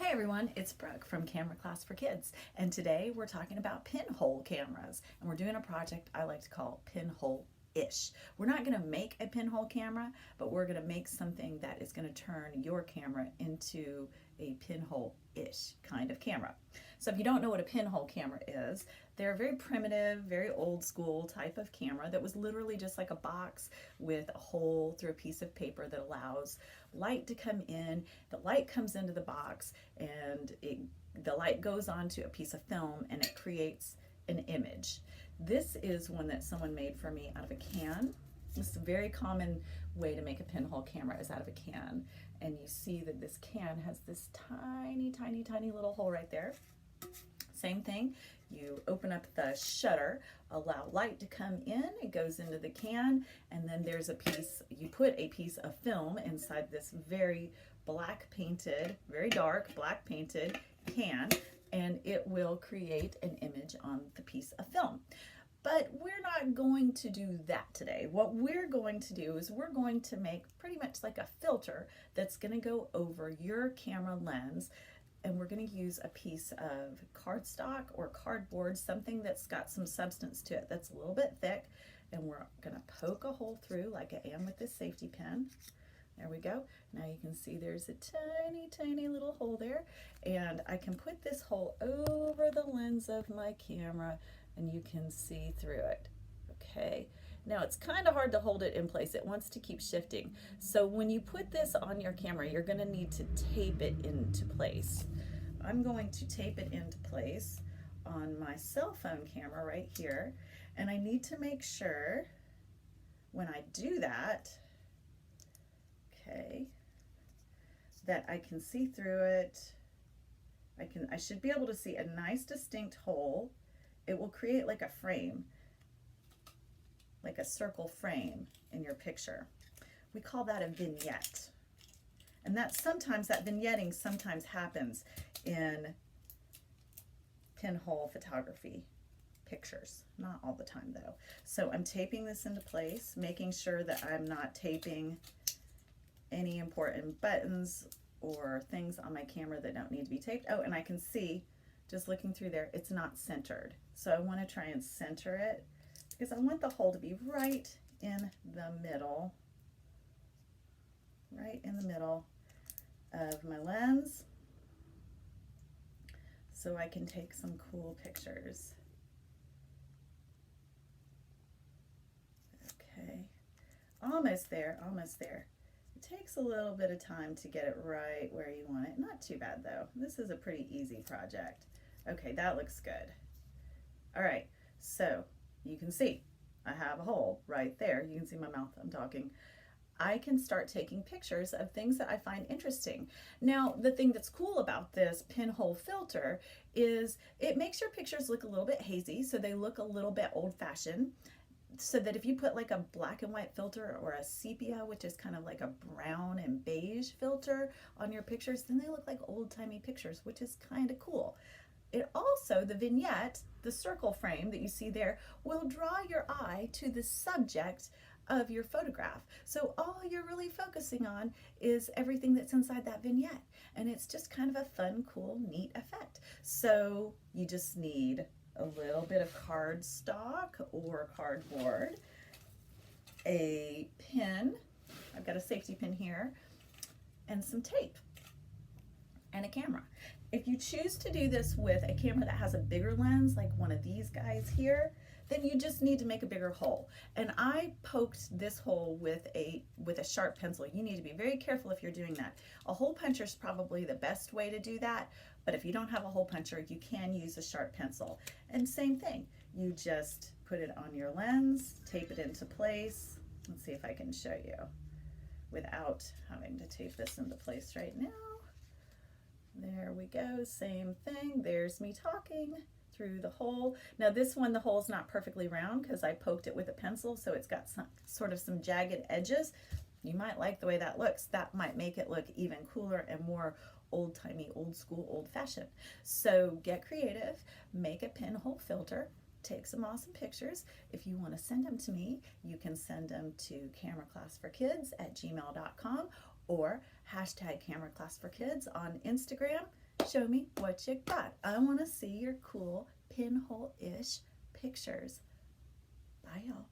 Hi everyone, it's Brooke from Camera Class for Kids, and today we're talking about pinhole cameras, and we're doing a project I like to call Pinhole-ish. We're not going to make a pinhole camera, but we're going to make something that is going to turn your camera into a pinhole-ish kind of camera. So if you don't know what a pinhole camera is, they're a very primitive, very old school type of camera that was literally just like a box with a hole through a piece of paper that allows light to come in. The light comes into the box and the light goes onto a piece of film and it creates an image. This is one that someone made for me out of a can. This is a very common way to make a pinhole camera is out of a can. And you see that this can has this tiny, tiny, tiny little hole right there. Same thing, you open up the shutter, allow light to come in, it goes into the can, and then there's a piece, you put a piece of film inside this very black painted, very dark black painted can, and it will create an image on the piece of film. But we're not going to do that today. What we're going to do is we're going to make pretty much like a filter that's going to go over your camera lens, and we're going to use a piece of cardstock or cardboard, something that's got some substance to it that's a little bit thick, and we're going to poke a hole through like I am with this safety pin. There we go. Now you can see there's a tiny, tiny little hole there, and I can put this hole over the lens of my camera and you can see through it. Okay. Now it's kind of hard to hold it in place. It wants to keep shifting. So when you put this on your camera, you're going to need to tape it into place. I'm going to tape it into place on my cell phone camera right here. And I need to make sure when I do that, okay, that I can see through it. I should be able to see a nice distinct hole. It will create like a frame, like a circle frame in your picture. We call that a vignette. And that vignetting sometimes happens in pinhole photography pictures. Not all the time though. So I'm taping this into place, making sure that I'm not taping any important buttons or things on my camera that don't need to be taped. Oh, and I can see, just looking through there, it's not centered. So I want to try and center it, because I want the hole to be right in the middle of my lens, so I can take some cool pictures. Okay, almost there, almost there. It takes a little bit of time to get it right where you want it. Not too bad though. This is a pretty easy project. Okay, that looks good. All right, so you can see I have a hole right there. You can see my mouth, I'm talking. I can start taking pictures of things that I find interesting. Now, the thing that's cool about this pinhole filter is it makes your pictures look a little bit hazy, so they look a little bit old-fashioned. So that if you put like a black and white filter or a sepia, which is kind of like a brown and beige filter on your pictures, then they look like old-timey pictures, which is kind of cool. It also, the vignette, the circle frame that you see there, will draw your eye to the subject of your photograph. So all you're really focusing on is everything that's inside that vignette. And it's just kind of a fun, cool, neat effect. So you just need a little bit of cardstock or cardboard, a pin, I've got a safety pin here, and some tape, and a camera. If you choose to do this with a camera that has a bigger lens, like one of these guys here, then you just need to make a bigger hole. And I poked this hole with a sharp pencil. You need to be very careful if you're doing that. A hole puncher is probably the best way to do that, but if you don't have a hole puncher, you can use a sharp pencil. And same thing, you just put it on your lens, tape it into place. Let's see if I can show you without having to tape this into place right now. There we go, same thing. There's me talking through the hole. Now this one, the hole's not perfectly round because I poked it with a pencil, so it's got some jagged edges. You might like the way that looks. That might make it look even cooler and more old-timey, old-school, old-fashioned. So get creative, make a pinhole filter, take some awesome pictures. If you want to send them to me, you can send them to cameraclassforkids@gmail.com or #cameraclassforkids on Instagram. Show me what you got. I want to see your cool pinhole-ish pictures. Bye, y'all.